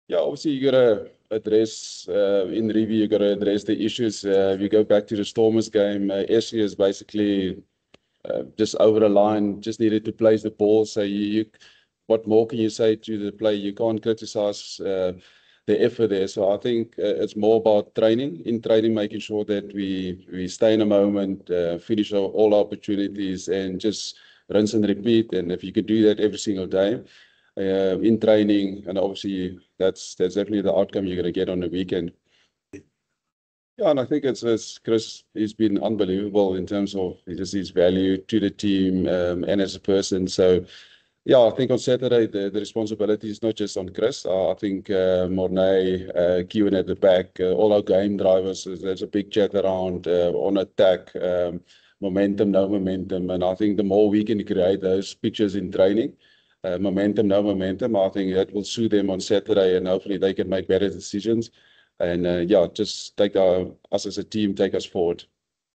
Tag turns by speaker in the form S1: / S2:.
S1: Yeah, obviously you gotta address in review. You gotta address the issues. If you go back to the Stormers game, SC is basically just over the line. Just needed to place the ball. So what more can you say to the play? You can't criticize the effort there. So I think it's more about training. In training, making sure that we stay in a moment, finish all opportunities, and just rinse and repeat. And if you could do that every single day in training, and obviously that's definitely the outcome you're going to get on the weekend. Yeah, and I think it's Chris. He's been unbelievable in terms of just his value to the team and as a person. So yeah, I think on Saturday the responsibility is not just on Chris. I think Mornay, Kewen at the back, all our game drivers. There's a big chat around on attack, momentum, no momentum, and I think the more we can create those pictures in training. Momentum, no momentum. I think that will suit them on Saturday, and hopefully they can make better decisions. And yeah, just take us as a team, take us forward.